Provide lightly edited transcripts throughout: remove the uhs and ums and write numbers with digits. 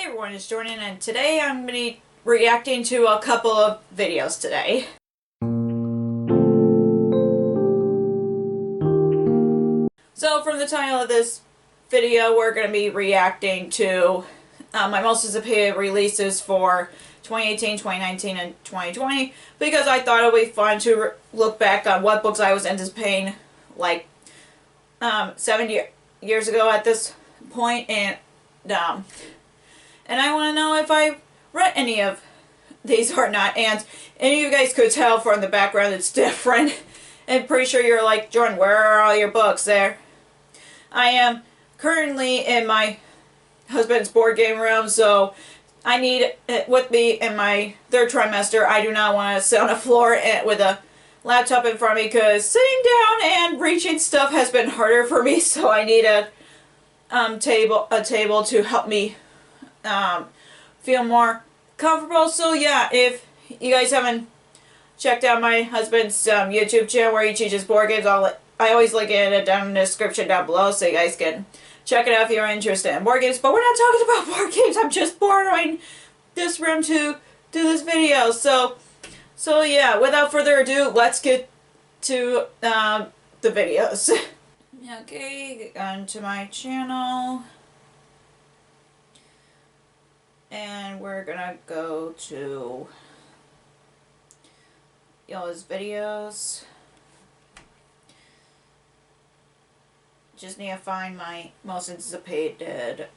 everyone, it's Jordan, and today I'm going to be reacting to a couple of videos today. So from the title of this video, we're going to be reacting to my most anticipated releases for 2018, 2019, and 2020, because I thought it would be fun to look back on what books I was anticipating like 7 years ago at this point, and I want to know if I read any of these or not. And any of you guys could tell from the background it's different. I'm pretty sure you're like, Jordan, where are all your books there? I am currently in my husband's board game room, so I need it with me in my third trimester. I do not want to sit on the floor with a laptop in front of me, because sitting down and reaching stuff has been harder for me, so I need a table to help me feel more comfortable. So yeah, if you guys haven't checked out my husband's YouTube channel where he teaches board games, I always link it down in the description down below, so you guys can check it out if you're interested in board games. But we're not talking about board games. I'm just borrowing this room to do this video. So yeah, without further ado, let's get to the videos. Okay, onto my channel. And we're gonna go to y'all's videos. Just need to find my most anticipated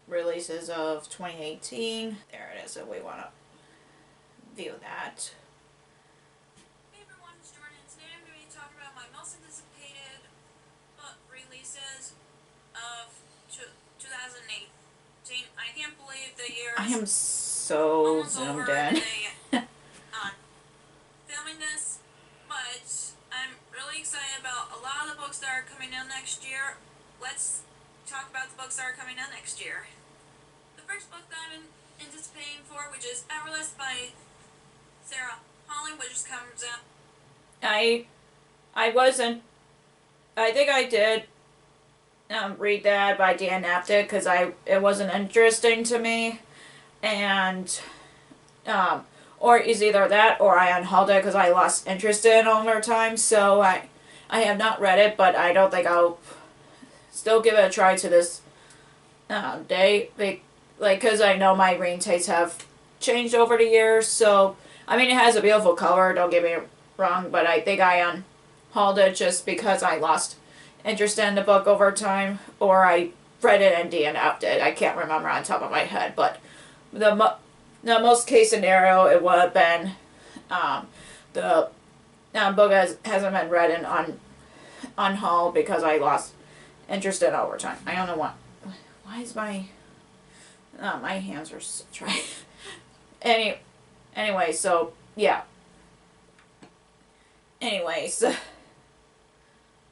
releases of 2018. There it is, so we want to view that. Hey everyone, it's Jordan. Today I'm going to be talking about my most anticipated book releases of 2018. I can't believe the year I am so zoomed in. Filming this, but I'm really excited about a lot of the books that are coming out next year. Let's talk about the books that are coming out next year. The first book that I'm anticipating for, which is Everlist by Sarah Holland, which comes out. I think I did read that by Dan Apted, because it wasn't interesting to me, and or is either that or I unhauled it because I lost interest in it over time. So I have not read it, but I don't think I'll still give it a try to this day, because I know my reading tastes have changed over the years. So I mean, it has a beautiful cover, don't get me wrong, but I think I unhauled it just because I lost interest in the book over time, or I read it and DNF'd it. I can't remember on top of my head, but the most case scenario, it would have been the book hasn't been read and unhauled because I lost interest in it over time. I don't know why is my hands are so dry. Anyway, so yeah. Anyways,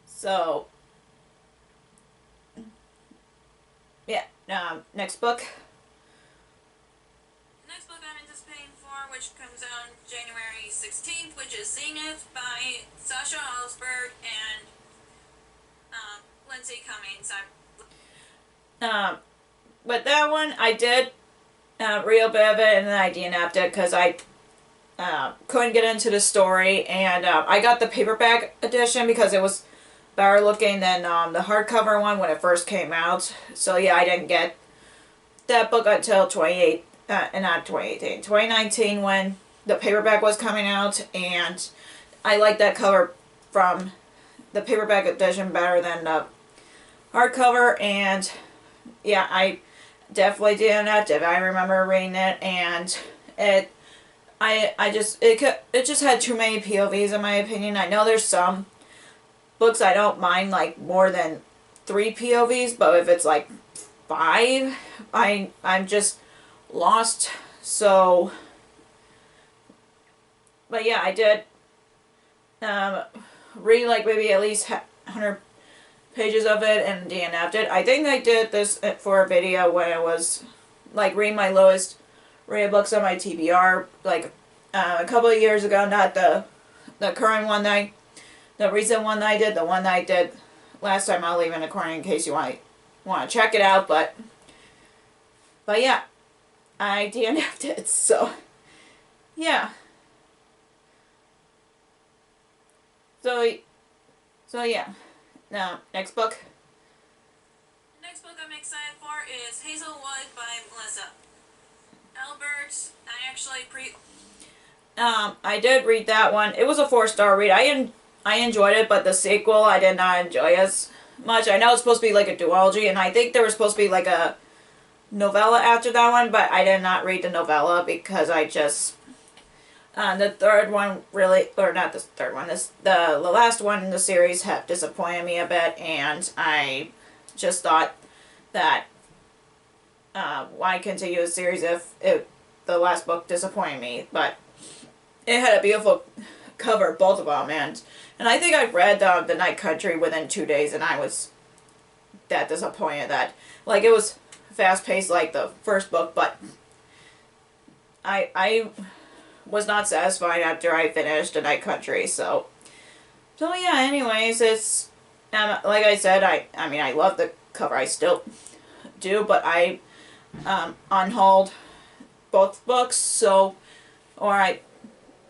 so yeah, next book. The next book I'm anticipating for, which comes out January 16th, which is Zenith by Sasha Alsberg and Lindsay Cummings. But that one I did read a bit of it, and then I DNF'd it because I couldn't get into the story, and I got the paperback edition because it was better looking than the hardcover one when it first came out. So yeah, I didn't get that book until 2019 when the paperback was coming out, and I like that cover from the paperback edition better than the hardcover. And yeah, I definitely did that. I remember reading it, and it just had too many POVs in my opinion. I know there's some books I don't mind like more than 3 POVs, but if it's like 5, I'm just lost. So, but yeah, I did read like maybe at least 100 pages of it and DNF'd it. I think I did this for a video when it was like reading my lowest rated books on my TBR like a couple of years ago. Not the current one the recent one that I did, the one that I did last time. I'll leave in the corner in case you want to check it out. But But yeah, I DNF'd it, so yeah. So, so yeah. Now, next book. The next book I'm excited for is Hazelwood by Melissa Albert. I did read that one. It was a 4-star read. I enjoyed it, but the sequel I did not enjoy as much. I know it's supposed to be like a duology, and I think there was supposed to be like a novella after that one, but I did not read the novella because I just the third one really, or not the third one, the last one in the series have disappointed me a bit, and I just thought that why continue a series if the last book disappointed me. But it had a beautiful cover, both of them, and I think I read The Night Country within 2 days, and I was that disappointed that, like, it was fast paced like the first book, but I was not satisfied after I finished The Night Country. So yeah. Anyways, it's like I said, I mean I love the cover. I still do, but I unhauled both books. So, or I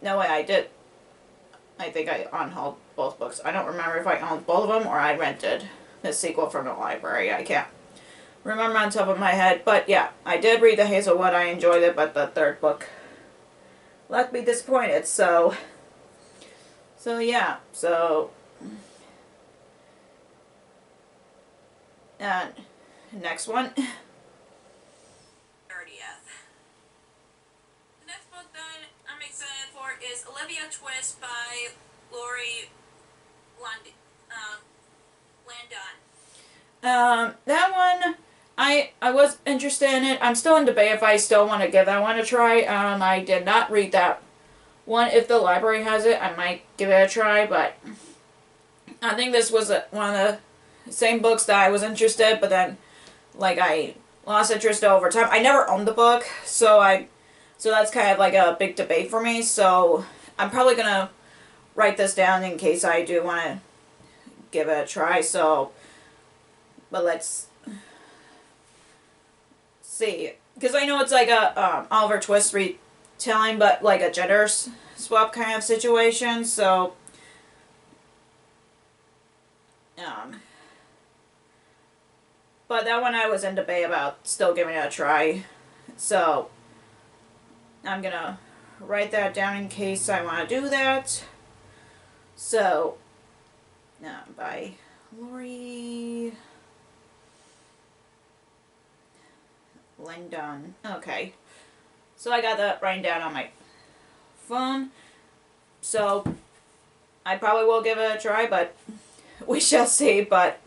no way I did. I think I unhauled both books. I don't remember if I owned both of them or I rented the sequel from the library. I can't remember on top of my head. But yeah, I did read the Hazelwood. I enjoyed it, but the third book left me disappointed. So yeah. So next one. 30th. The next book that I'm excited for is Olivia Twist by Lori Landon. That one, I was interested in it. I'm still in debate if I still want to give that one a try. I did not read that one. If the library has it, I might give it a try, but I think this was one of the same books that I was interested, but then, like, I lost interest over time. I never owned the book, so that's kind of like a big debate for me, so I'm probably gonna write this down in case I do want to give it a try. So, but let's see, because I know it's like a Oliver Twist retelling, but like a gender swap kind of situation. So, but that one I was in debate about still giving it a try. So, I'm gonna write that down in case I want to do that. So, by Lori Landon. Okay. So I got that written down on my phone. So I probably will give it a try, but we shall see. But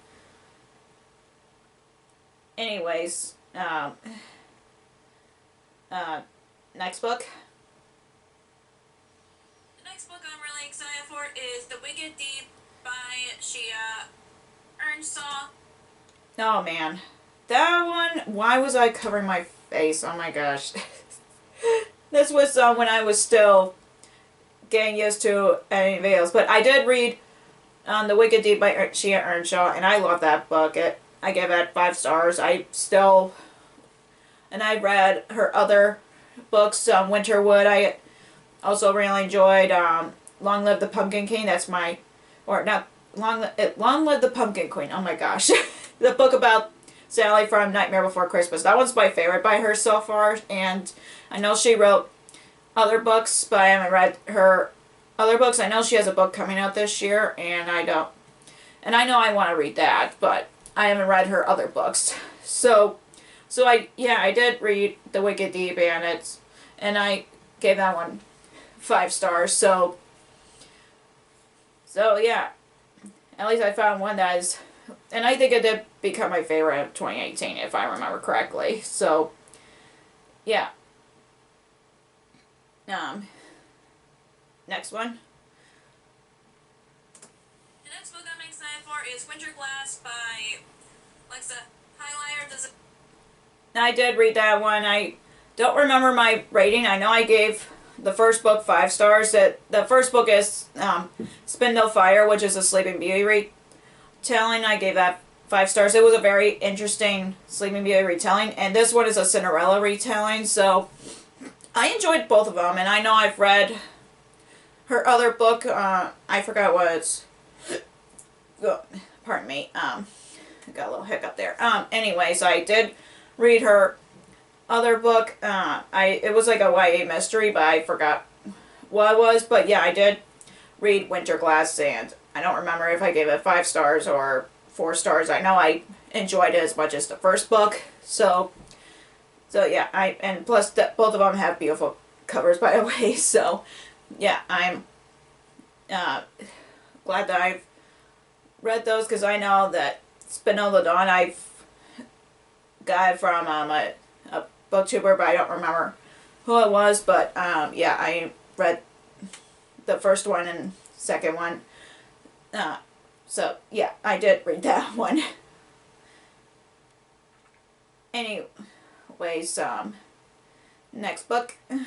anyways, next book. The next book I'm really excited for is The Wicked Deep by Shia Earnshaw. Oh man. That one, why was I covering my face? Oh my gosh. This was when I was still getting used to any videos. But I did read The Wicked Deep by Shia Earnshaw, and I love that book. I gave it 5 stars. And I read her other books, Winterwood. I also really enjoyed Long Live the Pumpkin King. That's my, or not, Long Live the Pumpkin Queen. Oh my gosh. The book about Sally from Nightmare Before Christmas. That one's my favorite by her so far, and I know she wrote other books, but I haven't read her other books. I know she has a book coming out this year, and I know I want to read that, but I haven't read her other books. So I did read The Wicked Deep, and I gave that one 5 stars. So yeah, at least I found one that is. And I think it did become my favorite of 2018, if I remember correctly. So, yeah. Next one. The next book I'm excited for is Winter Glass by Alexa Highlighter. I did read that one. I don't remember my rating. I know I gave the first book 5 stars. The first book is Spin No Fire, which is a Sleeping Beauty retelling. I gave that 5 stars. It was a very interesting Sleeping Beauty retelling, and this one is a Cinderella retelling, so I enjoyed both of them, and I know I've read her other book, I forgot what it's, oh, pardon me, I got a little hiccup there. Anyways, I did read her other book, it was like a YA mystery, but I forgot what it was, but yeah, I did read Winter Glass, and I don't remember if I gave it 5 stars or 4 stars. I know I enjoyed it as much as the first book, so yeah, and plus both of them have beautiful covers, by the way, so yeah, I'm glad that I've read those, because I know that Spin Until Dawn, I've got it from a booktuber, but I don't remember who it was, but yeah, I read the first one and second one, so yeah, I did read that one. Anyways, next book. This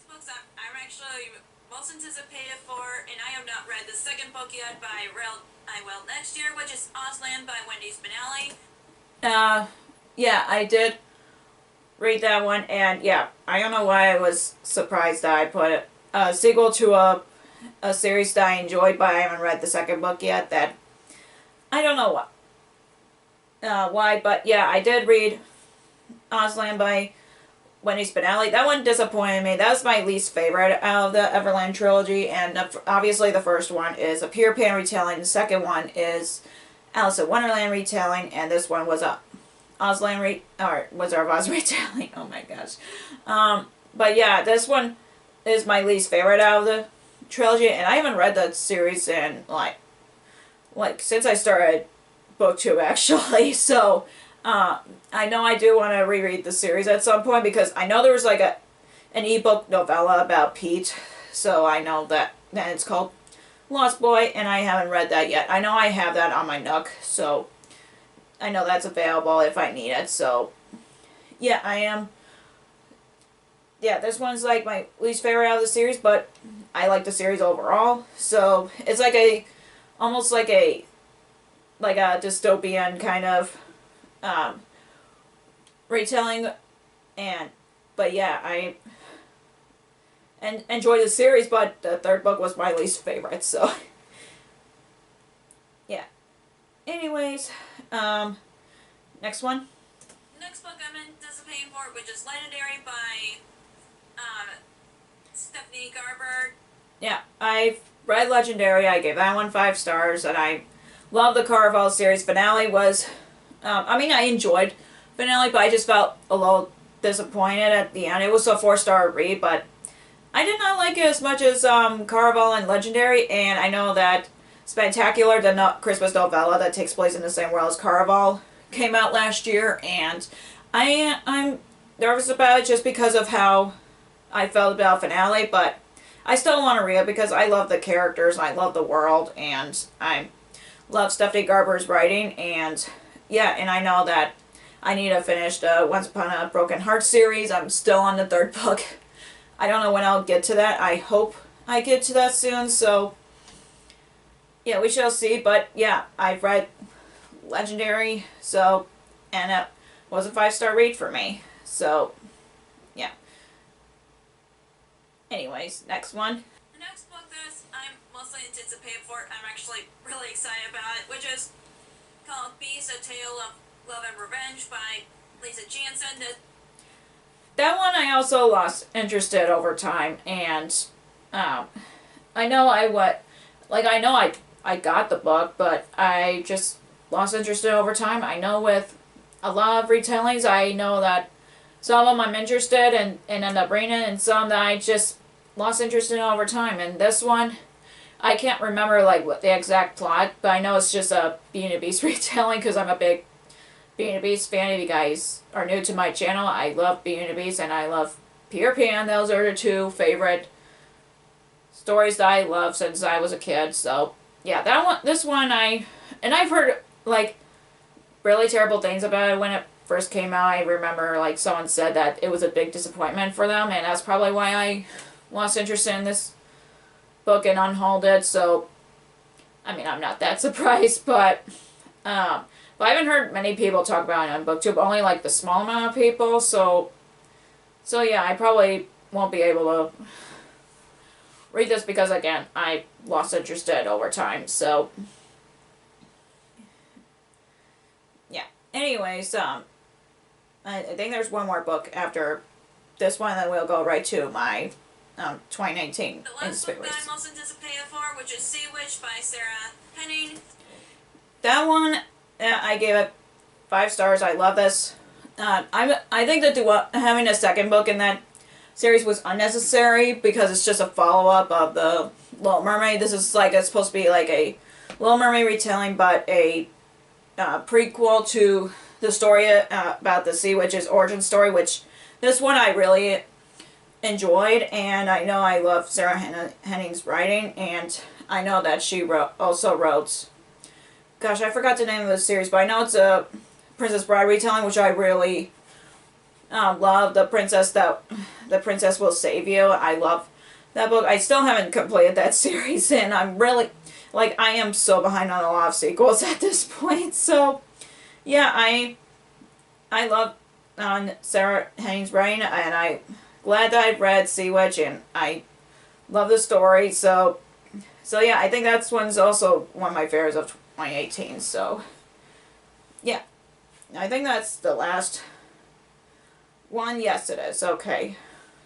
book's I'm actually most anticipated for, and I have not read the second book yet by I Will Next Year, which is Auslan by Wendy Spinelli. Yeah, I did read that one, and yeah, I don't know why I was surprised that I put a sequel to a series that I enjoyed, but I haven't read the second book yet. That I don't know why, but yeah, I did read Auslan by Wendy Spinelli. That one disappointed me. That was my least favorite out of the Everland trilogy, and obviously the first one is a Peter Pan retelling, the second one is Alice in Wonderland retelling, and this one was a Wizard of Oz retelling. Oh my gosh. But yeah, this one is my least favorite out of the trilogy, and I haven't read that series in like since I started BookTube, actually. So I know I do want to reread the series at some point, because I know there was like an ebook novella about Pete, so I know that it's called Lost Boy, and I haven't read that yet. I know I have that on my Nook, so I know that's available if I need it. So yeah, I am. Yeah, this one's like my least favorite out of the series, but I like the series overall. So it's like almost like a dystopian kind of retelling, but yeah, I enjoyed the series, but the third book was my least favorite, so yeah. Anyways, next one. Next book I'm anticipating for, which is Legendary by Stephanie Garber. Yeah, I've read Legendary. I gave that one 5 stars, and I love the Caraval series. Finale was, I enjoyed Finale, but I just felt a little disappointed at the end. It was a 4-star read, but I did not like it as much as Caraval and Legendary, and I know that Spectacular, the Christmas novella that takes place in the same world as Caraval, came out last year, and I'm nervous about it just because of how I felt about Finale, but I still want to read it because I love the characters, I love the world, and I love Stephanie Garber's writing, and yeah, and I know that I need to finish the Once Upon a Broken Heart series. I'm still on the 3rd book. I don't know when I'll get to that. I hope I get to that soon, so yeah, we shall see, but yeah, I've read Legendary, so, and it was a 5-star read for me, so yeah. Anyways, next one. The next book that I'm mostly anticipated for, I'm actually really excited about it, which is called Beast, A Tale of Love and Revenge by Lisa Jansen. That one I also lost interest in over time, and I know I got the book, but I just lost interest in it over time. I know with a lot of retellings, I know that some of them I'm interested in and end up reading, and some that I just lost interest in over time. And this one, I can't remember like what the exact plot, but I know it's just a Beauty and the Beast retelling, because I'm a big Beauty and the Beast fan. If you guys are new to my channel, I love Beauty and the Beast and I love Peter Pan. Those are the 2 favorite stories that I love since I was a kid. So yeah, this one I've heard like really terrible things about it when it first came out. I remember like someone said that it was a big disappointment for them, and that's probably why I lost interest in this book and unhauled it. So I mean, I'm not that surprised, but But I haven't heard many people talk about it on BookTube, only like the small amount of people, so yeah, I probably won't be able to read this because, again, I lost interest in it over time, so yeah. Anyways, I think there's one more book after this one, then we'll go right to my 2019 The last book that I'm most anticipated for, which is Sea Witch by Sarah Henning. That one, I gave it 5 stars. I love this. I think that having a second book in that series was unnecessary because it's just a follow-up of the Little Mermaid. This is like, it's supposed to be like a Little Mermaid retelling, but a prequel to the story about the Sea Witch's origin story, which this one I really enjoyed, and I know I love Sarah Henning's writing, and I know that she also wrote, gosh, I forgot the name of the series, but I know it's a Princess Bride retelling, which I really love. The Princess Will Save You. I love that book. I still haven't completed that series, and I'm really, like, I am so behind on a lot of sequels at this point, so yeah, I love Sarah Henning's writing, and I'm glad that I've read Sea Witch, and I love the story, so yeah, I think that's one's also one of my favorites of 2018, so yeah, I think that's the last one. Yes, it is. Okay,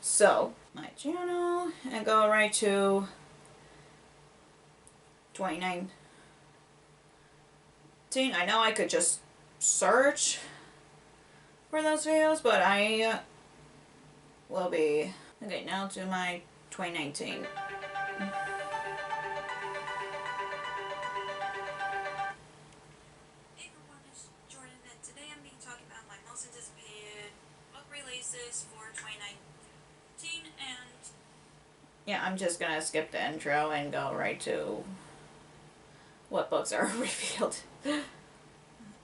so my channel, and go right to 2019. I know I could just search for those videos, but I will be... Okay, now to my 2019. Hey everyone, it's Jordan, and today I'm going to be talking about my most anticipated book releases for 2019, and... Yeah, I'm just gonna skip the intro and go right to what books are revealed.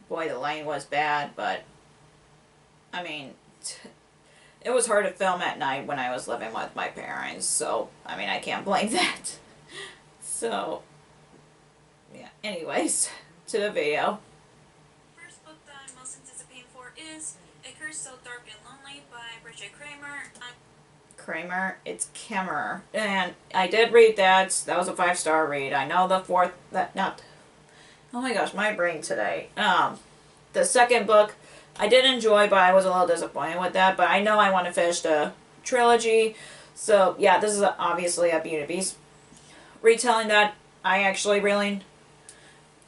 Boy, the lighting was bad, but I mean, it was hard to film at night when I was living with my parents, so I mean, I can't blame that. So, yeah, anyways, to the video. First book that I'm most anticipating for is A Curse So Dark and Lonely by Bridget Kramer. Kramer, it's Kemmer, and I did read that. That was a 5-star read. I know the fourth, oh my gosh, my brain today. The second book I did enjoy, but I was a little disappointed with that. But I know I want to finish the trilogy, so yeah, this is obviously a Beauty and the Beast retelling that I actually really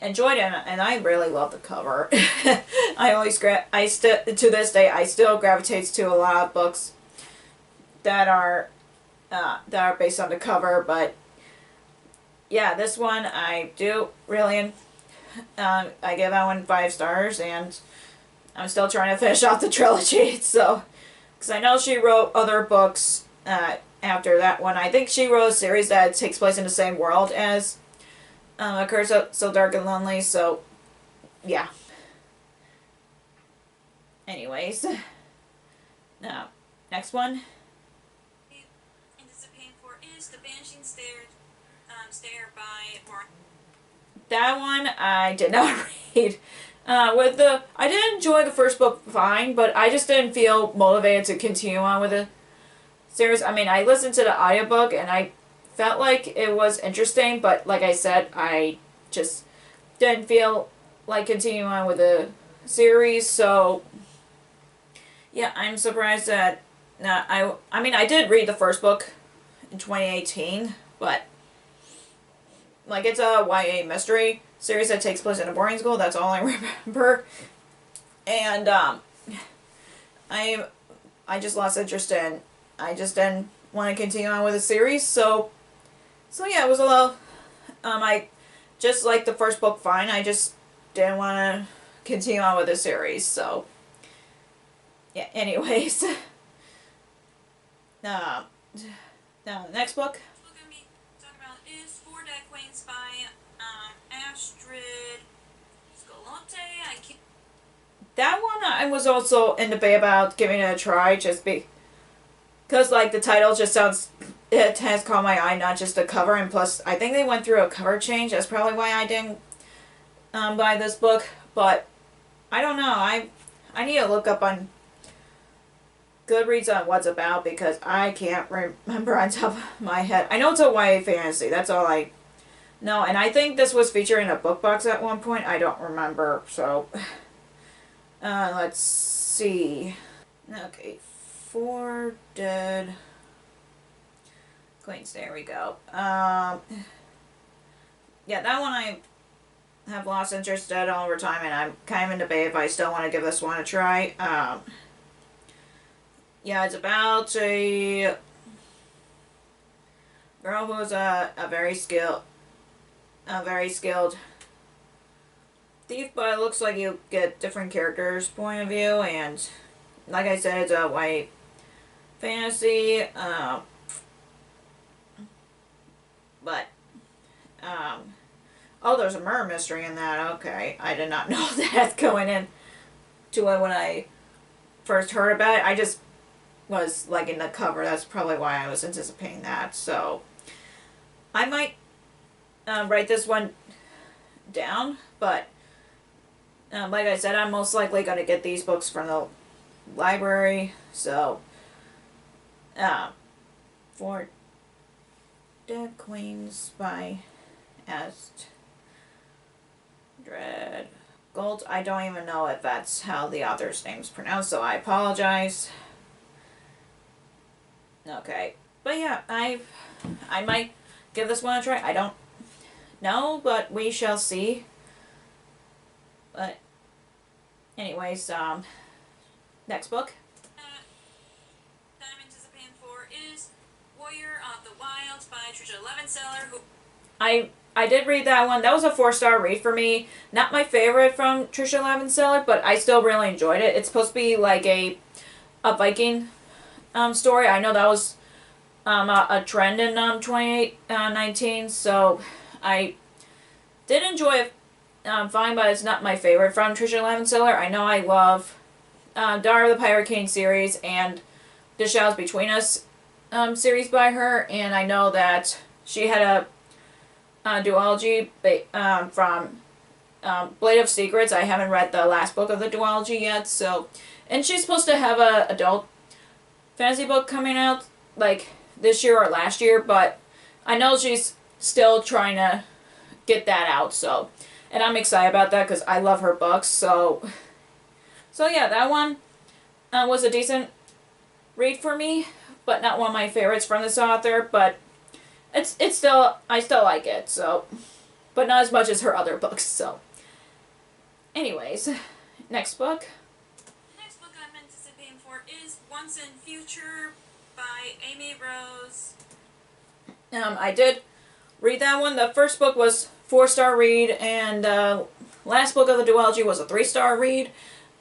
enjoyed it, and I really love the cover. To this day, I still gravitate to a lot of books that are based on the cover, but yeah, this one I do really, I give that one 5 stars, and I'm still trying to finish off the trilogy, so, because I know she wrote other books after that one. I think she wrote a series that takes place in the same world as A Curse So Dark and Lonely, so yeah. Anyways, now, next one. Anticipating for is The Vanishing Stair by Mark. That one I did not read. I did enjoy the first book fine, but I just didn't feel motivated to continue on with the series. I mean, I listened to the audiobook and I felt like it was interesting, but like I said, I just didn't feel like continuing on with the series, so yeah, I'm surprised that I mean, I did read the first book in 2018, but like, it's a YA mystery series that takes place in a boarding school. That's all I remember. And I just lost interest in. I just didn't want to continue on with the series. So yeah, it was a little. I just liked the first book fine. I just didn't want to continue on with the series. So yeah. Anyways, now the next book. Is Four Dead Queens by Astrid Scalante. That one I was also in debate about giving it a try, just because like the title just sounds, it has caught my eye, not just the cover, and plus I think they went through a cover change. That's probably why I didn't buy this book. But I don't know. I need to look up on Goodreads on what's about because I can't remember on top of my head. I know it's a YA fantasy. That's all I know. And I think this was featured in a book box at one point. I don't remember. So, let's see. Okay, Four Dead Queens. There we go. Yeah, that one I have lost interest in over time, and I'm kind of in debate if I still want to give this one a try. Yeah, it's about a girl who's a very skilled thief, but it looks like you get different characters' point of view, and like I said, it's a white fantasy. But oh, there's a murder mystery in that. Okay, I did not know that going in to it when I first heard about it. I just was liking the cover. That's probably why I was anticipating that. So I might write this one down, but like I said, I'm most likely going to get these books from the library. So for Dead Queens by Astrid Gold. I don't even know if that's how the author's name's pronounced, so I apologize. Okay, but yeah, I might give this one a try. I don't know, but we shall see. But anyways, next book. That I'm anticipating for is Warrior of the Wilds by Trisha Levenseller, who I did read that one. That was a 4-star read for me. Not my favorite from Trisha Levenseller, but I still really enjoyed it. It's supposed to be like a Viking story. I know that was a trend in 2019, so I did enjoy it fine, but it's not my favorite from Trisha Levenseller. I know I love Daughter of the Pirate King series and The Shadows Between Us series by her, and I know that she had a duology from Blade of Secrets. I haven't read the last book of the duology yet, so, and she's supposed to have a adult fantasy book coming out like this year or last year, but I know she's still trying to get that out, so, and I'm excited about that because I love her books, so yeah, that one was a decent read for me, but not one of my favorites from this author, but it's still, I still like it, so, but not as much as her other books, so. Anyways, next book. the next book I'm anticipating for is Once and Future by Amy Rose. I did read that one. The first book was 4-star read, and last book of the duology was a 3-star read.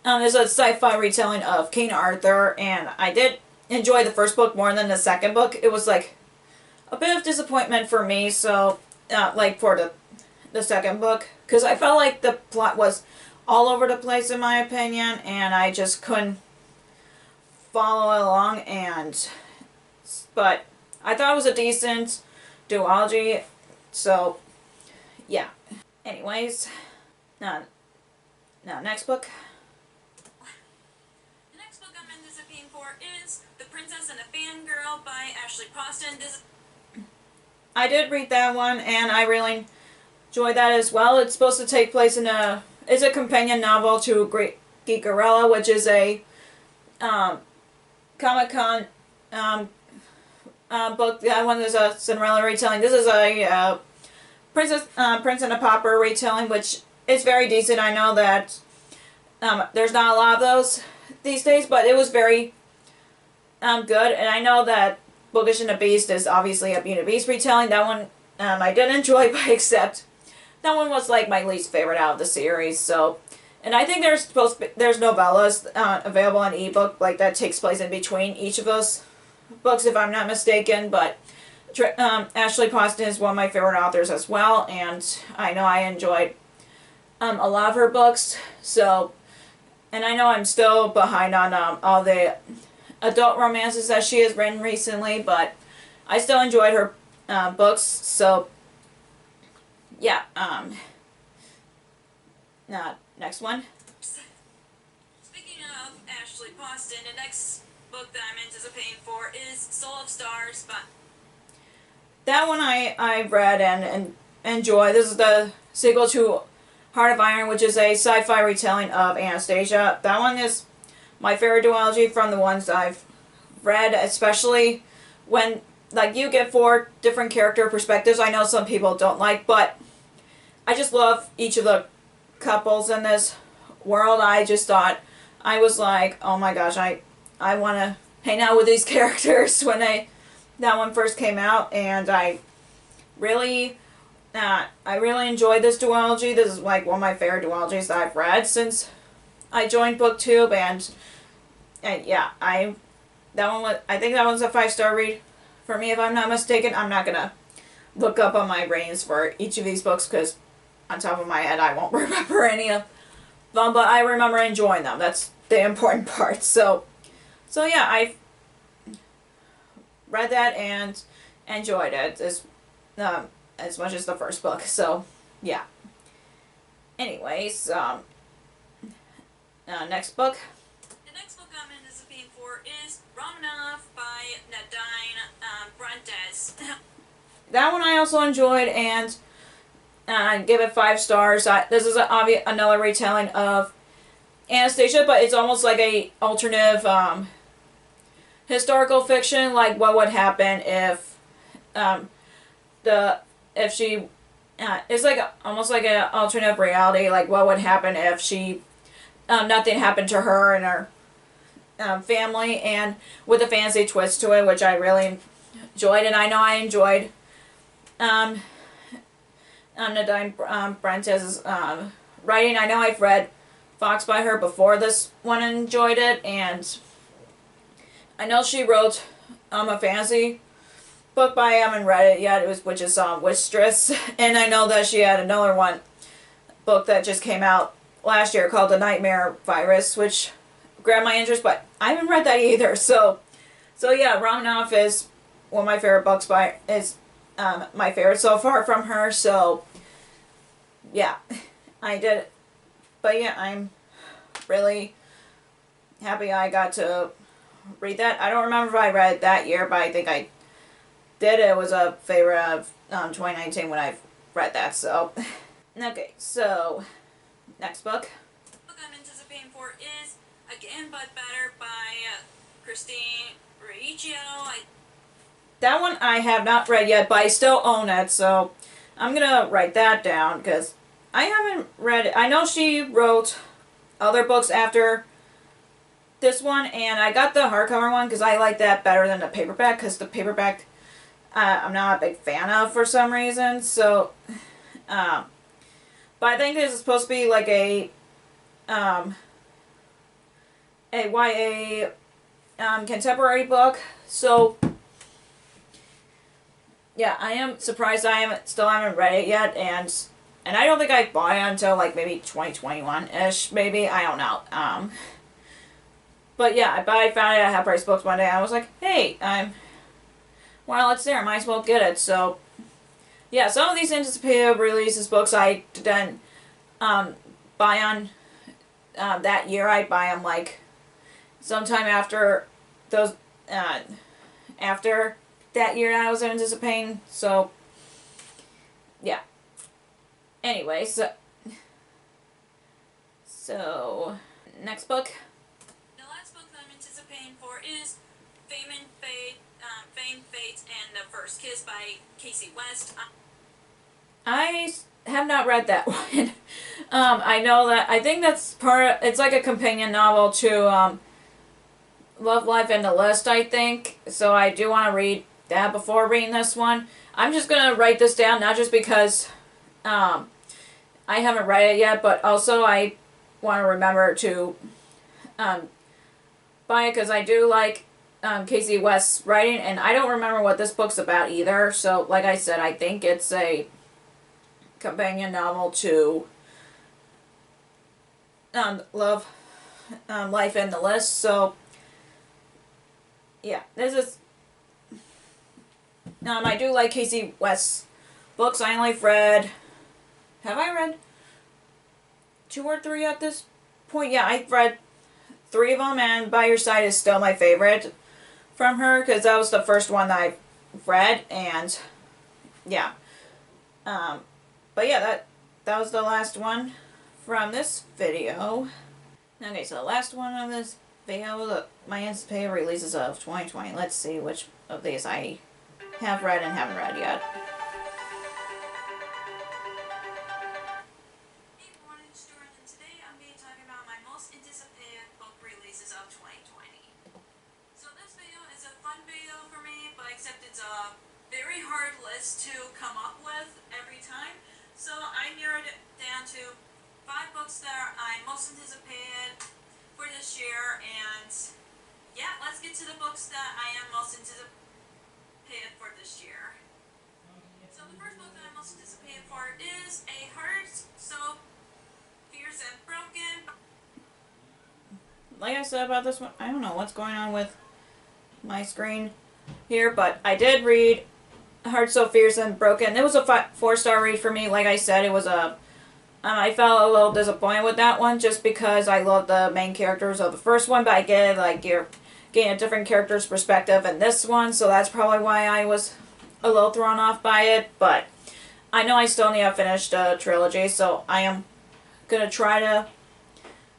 It's a sci-fi retelling of King Arthur, and I did enjoy the first book more than the second book. It was like a bit of disappointment for me, so like for the second book, because I felt like the plot was all over the place in my opinion, and I just couldn't follow along, but I thought it was a decent duology, so yeah. Anyways, now next book. The next book I'm anticipating for is The Princess and the Fangirl by Ashley Poston. I did read that one, and I really enjoyed that as well. It's supposed to take place in it's a companion novel to Great Geekerella, which is a Comic-Con book. That one is a Cinderella retelling. This is a Prince and the Pauper retelling, which is very decent. I know that there's not a lot of those these days, but it was very good, and I know that Bookish and the Beast is obviously a Beauty and the Beast retelling. That one I did enjoy, but except that one was like my least favorite out of the series. So, and I think there's novellas available on ebook like that takes place in between each of those books, if I'm not mistaken. But Ashley Poston is one of my favorite authors as well, and I know I enjoyed a lot of her books. So, and I know I'm still behind on all the adult romances that she has written recently, but I still enjoyed her books, so yeah. Next one. actually paused in. The next book that I'm anticipating for is Soul of Stars, but that one I read and enjoy. This is the sequel to Heart of Iron, which is a sci-fi retelling of Anastasia. That one is my favorite duology from the ones I've read, especially when like you get 4 different character perspectives. I know some people don't like, but I just love each of the couples in this world. I just thought, I was like, oh my gosh, I want to hang out with these characters when that one first came out, and really I really enjoyed this duology. This is like one of my favorite duologies that I've read since I joined BookTube, and yeah, I think that one's a 5-star read for me if I'm not mistaken. I'm not gonna look up on my ratings for each of these books because on top of my head I won't remember any of them, but I remember enjoying them. That's the important part. So yeah, I read that and enjoyed it as much as the first book. So yeah. Anyways, next book. the next book I'm anticipating for is Romanov by Nadine Brantes. That one I also enjoyed and give it 5 stars. This is another retelling of Anastasia, but it's almost like a alternative historical fiction, like what would happen if she it's like almost like an alternative reality, like what would happen if she nothing happened to her and her family, and with a fantasy twist to it, which I really enjoyed. And I know I enjoyed Nadine Brantes' writing. I know I've read Fox by her before this one and enjoyed it, and I know she wrote a fantasy book by I haven't read it yet, which is Wistress, and I know that she had another book that just came out last year called The Nightmare Virus, which grabbed my interest, but I haven't read that either. So yeah, Romanov is one of my favorite books my favorite so far from her. So yeah, I did, but yeah, I'm really happy I got to read that. I don't remember if I read it that year, but I think I did. It was a favorite of 2019 when I read that. So okay, so next book. The book I'm anticipating for is Again But Better by Christine Riccio. That one I have not read yet, but I still own it, so I'm gonna write that down because I haven't read it. I know she wrote other books after this one, and I got the hardcover one because I like that better than the paperback, because the paperback I'm not a big fan of for some reason. So, but I think this is supposed to be like a YA contemporary book. So yeah, I am surprised I still haven't read it yet, and I don't think I bought it until like maybe 2021-ish, maybe, I don't know. But yeah, I found it at Half Price Books one day. I was like, hey, while it's there, I might as well get it. So yeah, some of these anticipated releases books I didn't buy on that year. I buy them like sometime after those after that year I was anticipating. So yeah. Anyway, so next book. The last book that I'm anticipating for is Fame, Fate, and the First Kiss by Casey West. I have not read that one. I know that, I think that's it's like a companion novel to Love, Life, and the List, I think. So I do want to read that before reading this one. I'm just going to write this down, not just because I haven't read it yet, but also I want to remember to buy it because I do like Casey West's writing, and I don't remember what this book's about either. So like I said, I think it's a companion novel to Love, Life, and the List. So yeah, this is I do like Casey West's books. I only have I read 2 or 3 at this point? Yeah, I've read three of them, and By Your Side is still my favorite from her because that was the first one that I read, and yeah. But yeah, that was the last one from this video. Okay, so the last one of this video, my anticipated releases of 2020. Let's see which of these I have read and haven't read yet. Hey everyone, it's Jordan, and today I'm going to be talking about my most anticipated book releases of 2020. So this video is a fun video for me, but except it's a very hard list to come up with every time. So I narrowed it down to 5 books that I'm most anticipated for this year, and yeah, let's get to the books that I am most anticipated for this year. So the first book that I'm most anticipated for is A Heart So Fierce and Broken. Like I said about this one, I don't know what's going on with my screen here, but I did read Heart So Fierce and Broken. It was a 4-star read for me. Like I said, it was a I felt a little disappointed with that one just because I love the main characters of the first one, but I get it, like you're getting a different character's perspective in this one, so that's probably why I was a little thrown off by it. But I know I still need to finish the trilogy, so I am gonna try to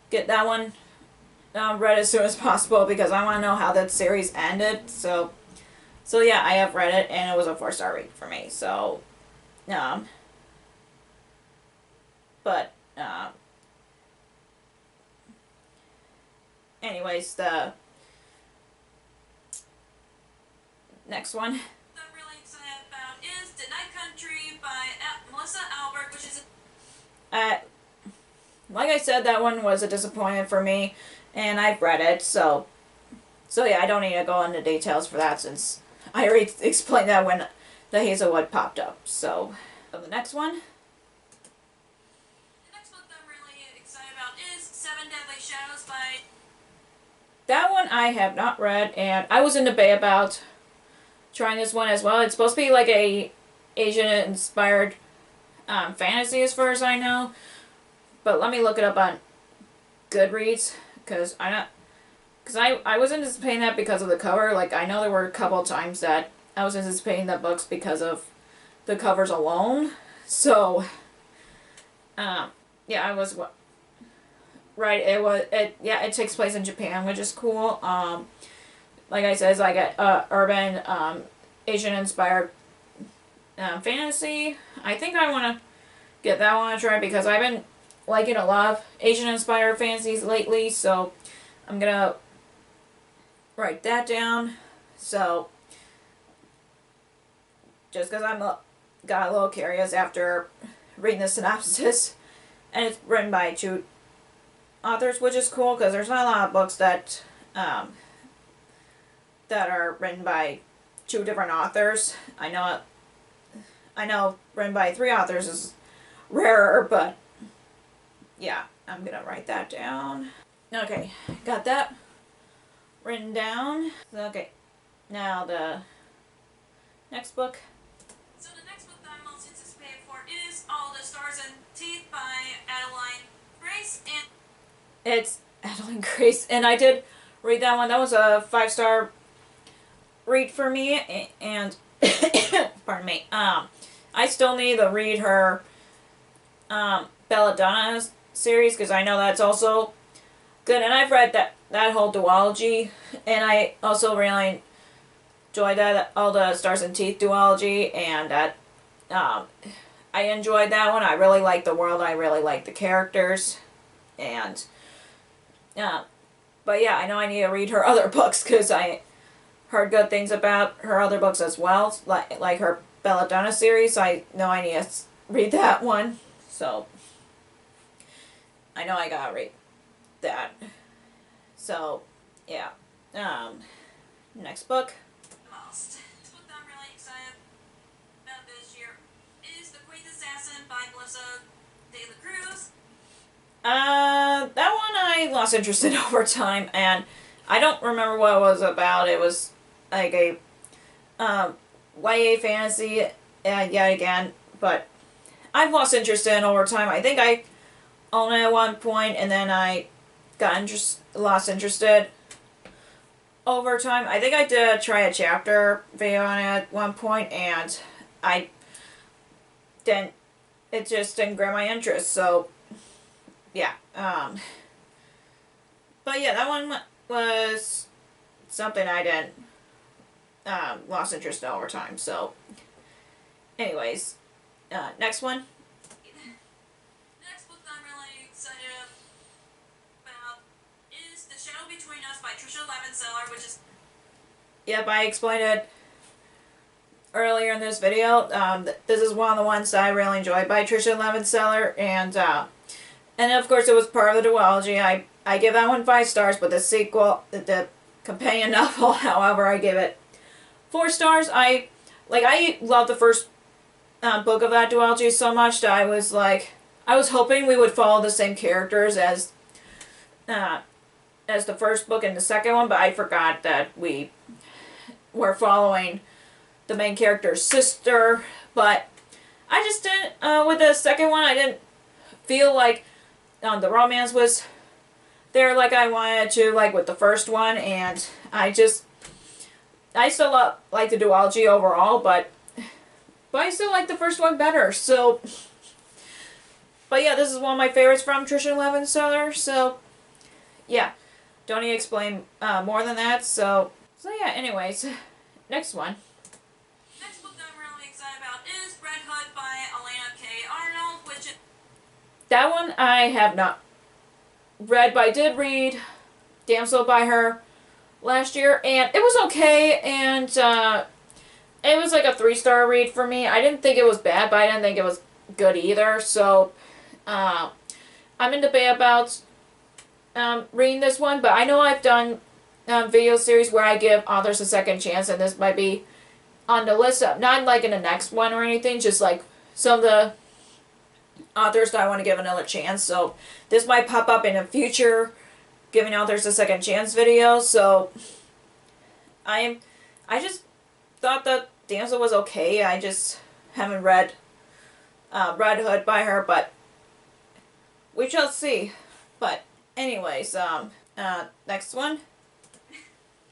get that one read as soon as possible because I want to know how that series ended. So yeah, I have read it and it was a 4-star read for me. So, but anyways, the next one I'm really excited about is The Night Country by Melissa Albert, which is like I said, that one was a disappointment for me, and I've read it, so yeah, I don't need to go into details for that since I already explained that when the Hazelwood popped up. So the next one. the next book that I'm really excited about is Seven Deadly Shadows by. That one I have not read, and I was in debate about trying this one as well. It's supposed to be like a Asian-inspired fantasy as far as I know. But let me look it up on Goodreads, because I was anticipating that because of the cover. Like, I know there were a couple times that I was anticipating the books because of the covers alone. So, yeah, I was right. It takes place in Japan, which is cool. Like I said, it's like a urban, Asian-inspired fantasy. I think I want to get that one a try because I've been liking a lot of Asian-inspired fantasies lately, so I'm gonna write that down. So, just because got a little curious after reading the synopsis, and it's written by 2 authors, which is cool because there's not a lot of books that that are written by 2 different authors. I know written by 3 authors is rarer, but yeah, I'm gonna write that down. Okay, got that written down. Okay, now the next book. So the next book that I'm most anticipated for is All the Stars and Teeth by Adeline Grace, and It's Adeline Grace, and I did read that one. That was a 5-star read for me, and pardon me. I still need to read her Belladonna series because I know that's also good, and I've read that whole duology, and I also really enjoyed that All the Stars and Teeth duology, and that I enjoyed that one. I really liked the world. I really liked the characters, and but yeah, I know I need to read her other books because I heard good things about her other books as well, like her Belladonna series. I know I need to read that one, so I know I gotta read that. So yeah, next book. the most. This book that I'm really excited about this year is The Queen's Assassin by Melissa De La Cruz. That one I lost interest in over time, and I don't remember what it was about. It was like a YA fantasy, yet again, but I've lost interest in over time. I think I owned it at one point, and then I lost interested over time. I think I did try a chapter video on it at one point, and I didn't. It just didn't grab my interest. So yeah. But yeah, that one was something I didn't lost interest in over time. So, anyways, next one. The next book that I'm really excited about is The Shadow Between Us by Trisha Levenseller, which is... Yep, I explained it earlier in this video. This is one of the ones that I really enjoyed by Trisha Levenseller, and of course it was part of the duology. I give that one 5 stars, but the sequel, the companion novel, however, I give it 4 stars. I love the first book of that duology so much that I was hoping we would follow the same characters as the first book and the second one, but I forgot that we were following the main character's sister. But I just didn't, with the second one, I didn't feel like the romance was there like I wanted to, like with the first one, and I still like the duology overall, but I still like the first one better. So, but yeah, this is one of my favorites from Trisha Levenseller. So, yeah, don't need to explain more than that. So yeah. Anyways, next one. Next book that I'm really excited about is Red Hood by Elena K. Arnold, which... That one I have not read, but I did read Damsel by her last year, and it was okay, and it was like a 3-star read for me. I didn't think it was bad, but I didn't think it was good either. So I'm in debate about reading this one, but I know I've done video series where I give authors a second chance, and this might be on the list. Not like in the next one or anything, just like some of the authors that I want to give another chance. So this might pop up in a future giving authors a second chance video. So I just thought that Damsel was okay. I just haven't read Red Hood by her, but we shall see. But anyways, next one.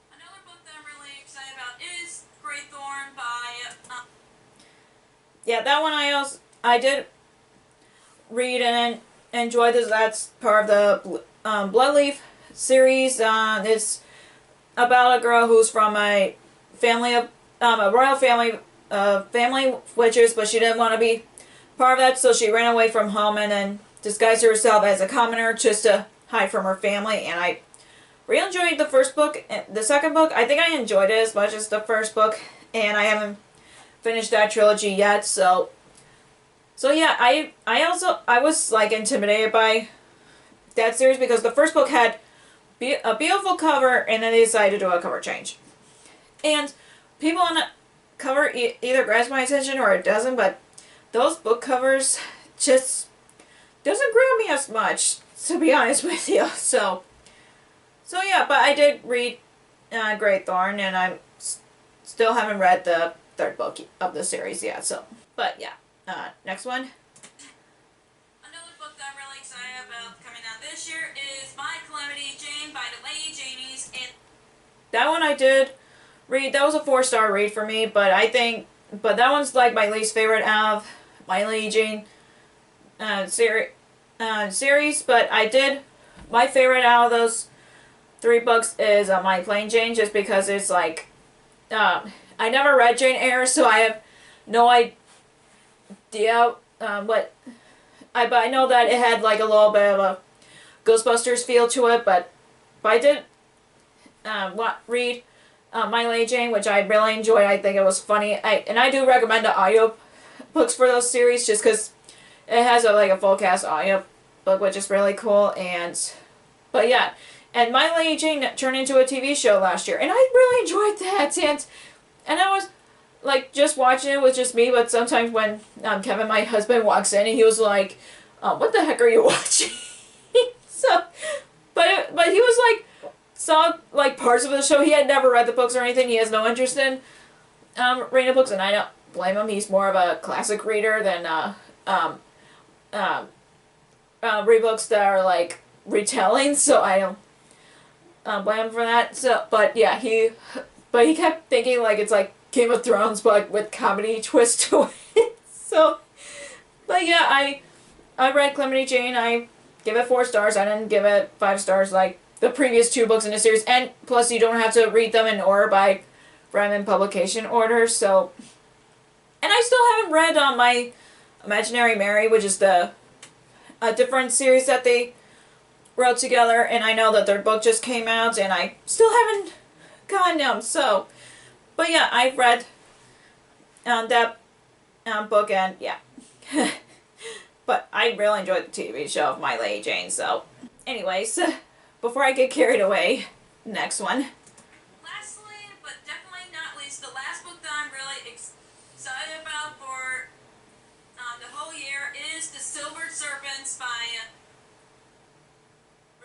Another book that I'm really excited about is Greythorn by... Yeah, that one I did read and enjoy this. That's part of the Bloodleaf series. It's about a girl who's from a family of a royal family of witches, but she didn't want to be part of that, so she ran away from home and then disguised herself as a commoner just to hide from her family. And I really enjoyed the first book. The second book, I think I enjoyed it as much as the first book, and I haven't finished that trilogy yet. So yeah, I was like intimidated by that series because the first book had a beautiful cover, and then they decided to do a cover change. And people on the cover either grabs my attention or it doesn't, but those book covers just doesn't grab me as much, to be honest with you. So yeah, but I did read Greythorn, and I still haven't read the 3rd book of the series yet. So, but yeah. Next one. Another book that I'm really excited about coming out this year is My Calamity Jane by the Lady Janie's. And that one I did read. That was a 4-star read for me, but that one's like my least favorite out of My Lady Jane series. But my favorite out of those 3 books is My Plain Jane, just because it's like, I never read Jane Eyre, so I have no idea but I know that it had like a little bit of a Ghostbusters feel to it, but I did read My Lady Jane, which I really enjoyed. I think it was funny. I do recommend the audio books for those series, just because it has a full cast audio book, which is really cool. But yeah, and My Lady Jane turned into a TV show last year, and I really enjoyed that. And I was like just watching it with just me, but sometimes when Kevin, my husband, walks in, and he was like, "What the heck are you watching?" So, but he was like, saw like parts of the show. He had never read the books or anything. He has no interest in reading the books, and I don't blame him. He's more of a classic reader than read books that are like retelling, so I don't blame him for that. So, but yeah, he kept thinking like it's like Game of Thrones, but with comedy twist to it. So, but yeah, I read Calamity Jane. I give it 4 stars. I didn't give it 5 stars like the previous 2 books in the series, and plus you don't have to read them in order by random publication order. So, and I still haven't read my Imaginary Mary, which is a different series that they wrote together, and I know that their book just came out, and I still haven't gotten them. So, but yeah, I've read that book, and yeah. But I really enjoyed the TV show of My Lady Jane. So, anyways, before I get carried away, next one. Lastly, but definitely not least, the last book that I'm really excited about for the whole year is The Silvered Serpents by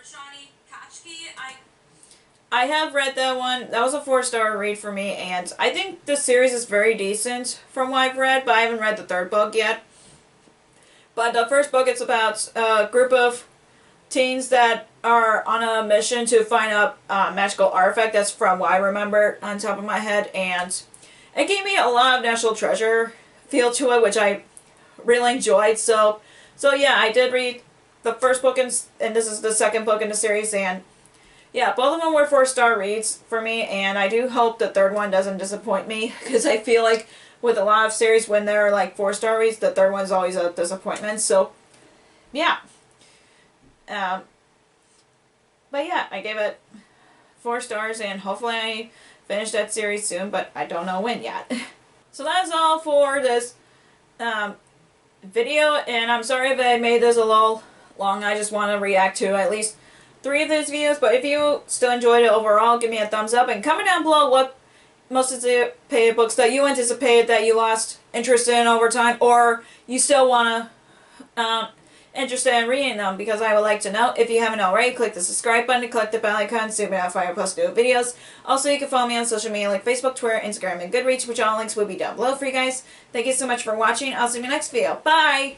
Roshani Kachki. I have read that one. That was a 4-star read for me, and I think the series is very decent from what I've read, but I haven't read the 3rd book yet. But the first book, it's about a group of teens that are on a mission to find a magical artifact. That's from what I remember on top of my head, and it gave me a lot of National Treasure feel to it, which I really enjoyed. So yeah, I did read the first book, and this is the 2nd book in the series, and yeah, both of them were 4-star reads for me, and I do hope the 3rd one doesn't disappoint me, because I feel like with a lot of series, when they're like 4-star reads, the 3rd one's always a disappointment. So, yeah. But yeah, I gave it 4 stars, and hopefully I finish that series soon, but I don't know when yet. So that's all for this video, and I'm sorry if I made this a little long. I just want to react to at least 3 of these videos, but if you still enjoyed it overall, give me a thumbs up, and comment down below what most anticipated books that you anticipated that you lost interest in over time, or you still want to interested in reading them, because I would like to know. If you haven't already, click the subscribe button, click the bell icon so you can notify when I post new videos. Also, you can follow me on social media like Facebook, Twitter, Instagram, and Goodreads, which all links will be down below for you guys. Thank you so much for watching. I'll see you in my next video. Bye!